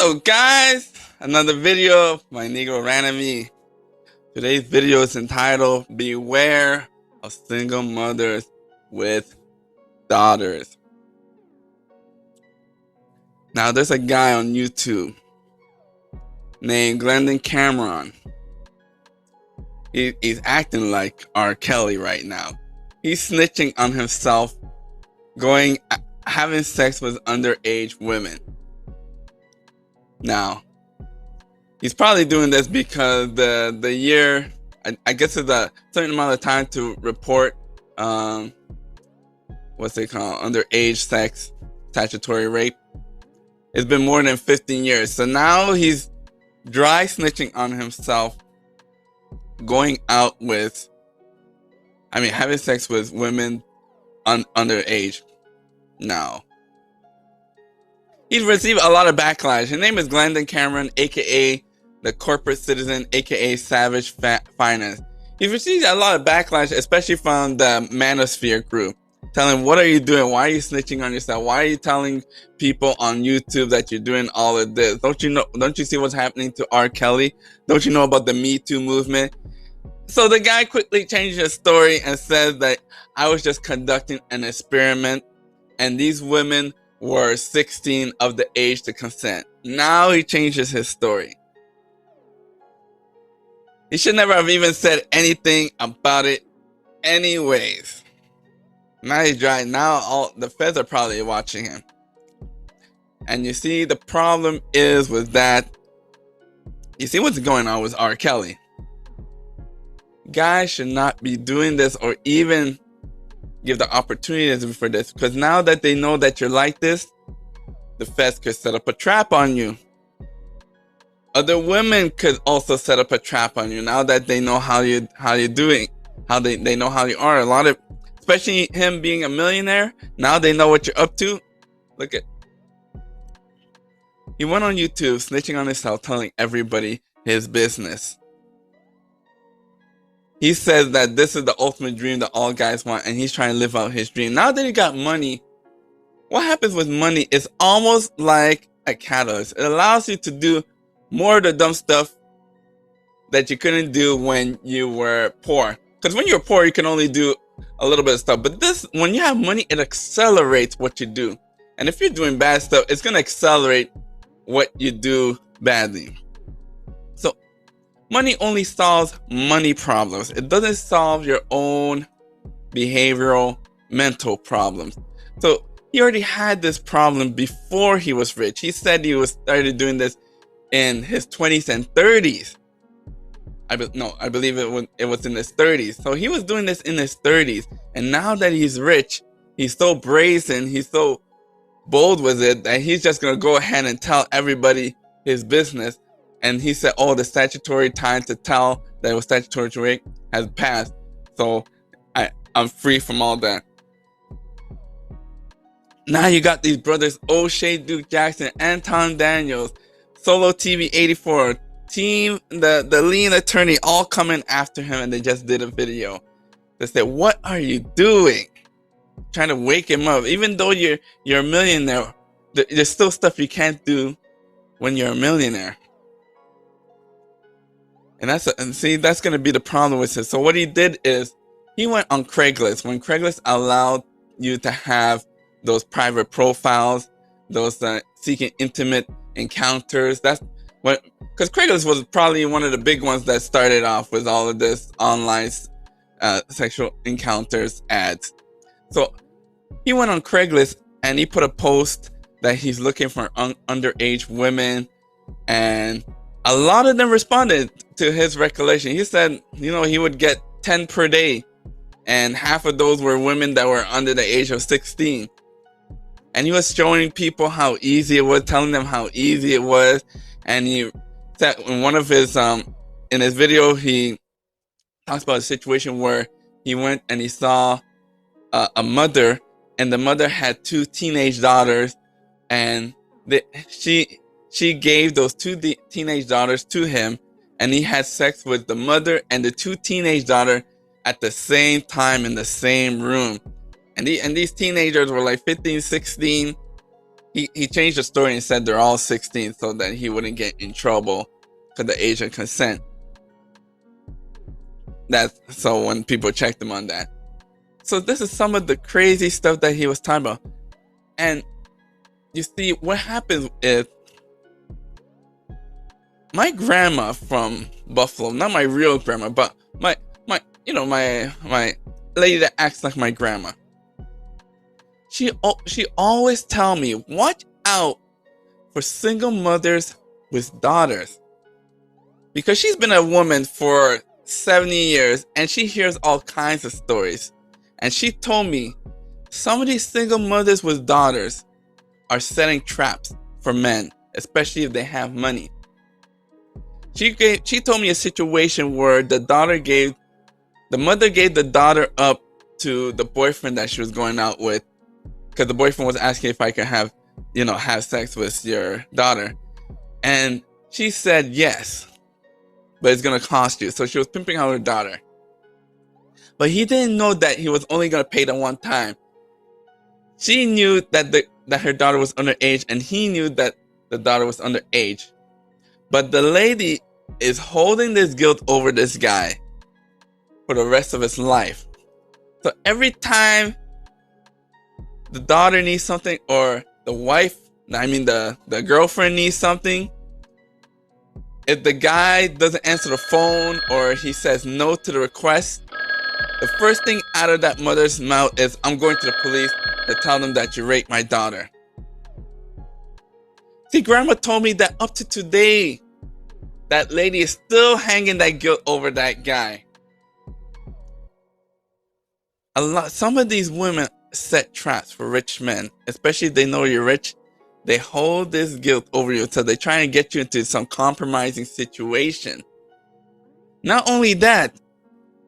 Hello guys, another video of my Negroranomy. Today's video is entitled Beware of Single Mothers with Daughters. Now there's a guy on YouTube named Glendon Cameron. He's acting like R. Kelly right now. He's snitching on himself, having sex with underage women. Now, he's probably doing this because the year, I guess it's a certain amount of time to report, what's it called, underage sex, statutory rape. It's been more than 15 years. So now he's dry snitching on himself, going out with, having sex with women underage. Now, he's received a lot of backlash. His name is Glendon Cameron, aka the corporate citizen, aka Savage Finance. He's received a lot of backlash, especially from the Manosphere group, telling, what are you doing? Why are you snitching on yourself? Why are you telling people on YouTube that you're doing all of this? Don't you see what's happening to R. Kelly? Don't you know about the Me Too movement? So the guy quickly changed his story and says that I was just conducting an experiment and these women were 16 of the age to consent. Now he changes his story. He should never have even said anything about it anyways. Now he's dry. Now all the feds are probably watching him. And you see, the problem is with that. You see what's going on with R. Kelly. Guys should not be doing this or even give the opportunity for this, because now that they know that you're like this, the feds could set up a trap on you. Other women could also set up a trap on you now that they know how you're doing, how they know how you are. A lot of, especially him being a millionaire, now they know what you're up to. Look at, he went on YouTube snitching on himself, telling everybody his business. He says that this is the ultimate dream that all guys want, and he's trying to live out his dream. Now that he got money, what happens with money is almost like a catalyst. It allows you to do more of the dumb stuff that you couldn't do when you were poor. Because when you're poor, you can only do a little bit of stuff. But this, when you have money, it accelerates what you do. And if you're doing bad stuff, it's going to accelerate what you do badly. So money only solves money problems. It doesn't solve your own behavioral, mental problems. So he already had this problem before he was rich. He said he started doing this in his 20s and 30s. I believe it was in his 30s. So he was doing this in his 30s. And now that he's rich, he's so brazen, he's so bold with it that he's just going to go ahead and tell everybody his business. And he said, oh, the statutory time to tell that it was statutory rape has passed. So I'm free from all that. Now you got these brothers, O'Shea Duke Jackson, Anton Daniels, Solo TV 84, Team, the lean attorney, all coming after him, and they just did a video. They said, what are you doing? Trying to wake him up. Even though you're a millionaire, there's still stuff you can't do when you're a millionaire. And that's going to be the problem with it. So what he did is he went on Craigslist. When Craigslist allowed you to have those private profiles, those seeking intimate encounters, that's what, because Craigslist was probably one of the big ones that started off with all of this online sexual encounters ads. So he went on Craigslist and he put a post that he's looking for underage women, and a lot of them responded to his recollection. He said, he would get 10 per day, and half of those were women that were under the age of 16. And he was showing people how easy it was, telling them how easy it was. And he said in one of his, in his video, he talks about a situation where he went and he saw a mother, and the mother had 2 teenage daughters, and she gave those 2 teenage daughters to him, and he had sex with the mother and the 2 teenage daughters at the same time in the same room. And these teenagers were like 15, 16. he changed the story and said they're all 16 so that he wouldn't get in trouble for the age of consent. That's so when people checked him on that. So this is some of the crazy stuff that he was talking about. And you see, what happens is my grandma from Buffalo, not my real grandma, but my lady that acts like my grandma. She always tell me, watch out for single mothers with daughters. Because she's been a woman for 70 years and she hears all kinds of stories. And she told me some of these single mothers with daughters are setting traps for men, especially if they have money. She told me a situation where the mother gave the daughter up to the boyfriend that she was going out with, because the boyfriend was asking if I could have sex with your daughter. And she said yes, but it's going to cost you. So she was pimping out her daughter. But he didn't know that he was only going to pay the one time. She knew that her daughter was underage, and he knew that the daughter was underage. But the lady is holding this guilt over this guy for the rest of his life. So every time the daughter needs something, or the girlfriend needs something, if the guy doesn't answer the phone or he says no to the request, the first thing out of that mother's mouth is, I'm going to the police to tell them that you raped my daughter. See, grandma told me that up to today, that lady is still hanging that guilt over that guy. Some of these women set traps for rich men, especially if they know you're rich. They hold this guilt over you, so they try and get you into some compromising situation. Not only that,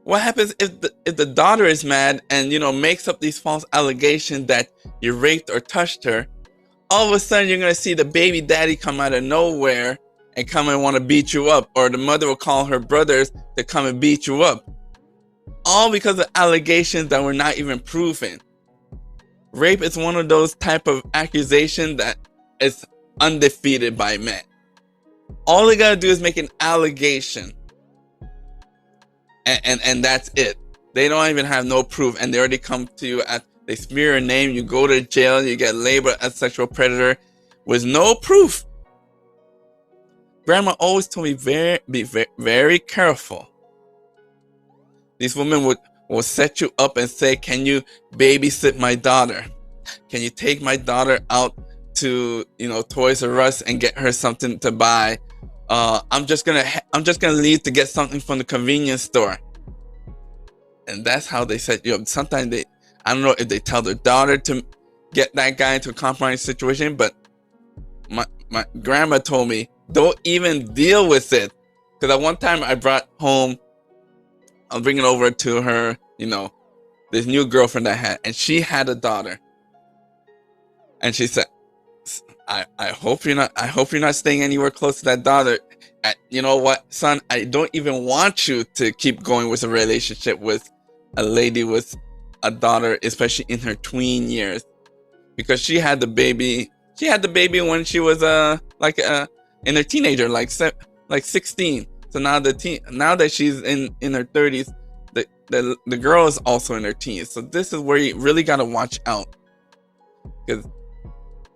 what happens if the daughter is mad and makes up these false allegations that you raped or touched her? All of a sudden, you're gonna see the baby daddy come out of nowhere and come and want to beat you up, or the mother will call her brothers to come and beat you up. All because of allegations that were not even proven. Rape is one of those type of accusations that is undefeated by men. All they gotta do is make an allegation, and that's it. They don't even have no proof, and they already come to you they smear your name, you go to jail, you get labeled as a sexual predator with no proof. Grandma always told me be very careful. These women will set you up and say, can you babysit my daughter? Can you take my daughter out to Toys R Us and get her something to buy? I'm just gonna leave to get something from the convenience store. And that's how they set you up. Sometimes I don't know if they tell their daughter to get that guy into a compromising situation, but my grandma told me, don't even deal with it. Because at one time I was bringing over to her, this new girlfriend I had, and she had a daughter. And she said, I hope you're not staying anywhere close to that daughter. You know what, son? I don't even want you to keep going with a relationship with a lady with a daughter, especially in her tween years, because she had the baby. She had the baby when she was in her teenager, like 16. So now that she's in her 30s, the girl is also in her teens. So this is where you really gotta watch out, because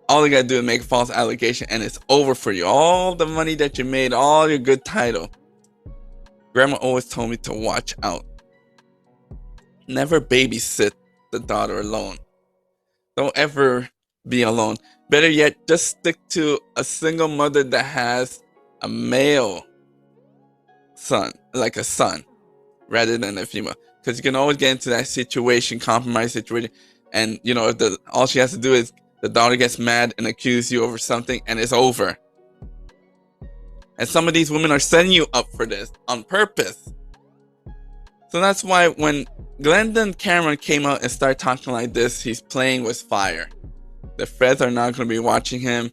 all you gotta do is make a false allegation and it's over for you. All the money that you made, all your good title. Grandma always told me to watch out. Never babysit the daughter alone. Don't ever be alone. Better yet, just stick to a single mother that has a male son, like a son, rather than a female. Because you can always get into that situation, compromise situation, and if all she has to do is the daughter gets mad and accuses you over something, and it's over. And some of these women are setting you up for this on purpose. So that's why when Glendon Cameron came out and started talking like this, he's playing with fire. The feds are not going to be watching him.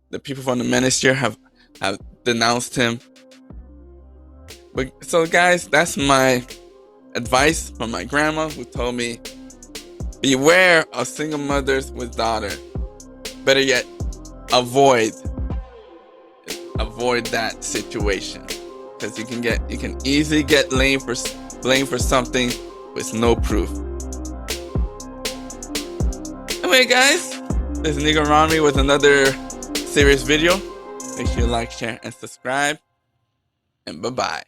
The people from the ministry have denounced him. But so guys, that's my advice from my grandma, who told me, beware of single mothers with daughters. Better yet, avoid that situation, because you can easily get blamed for something with no proof. Anyway, guys, this is Negroranomy with another serious video. Make sure you like, share, and subscribe. And bye-bye.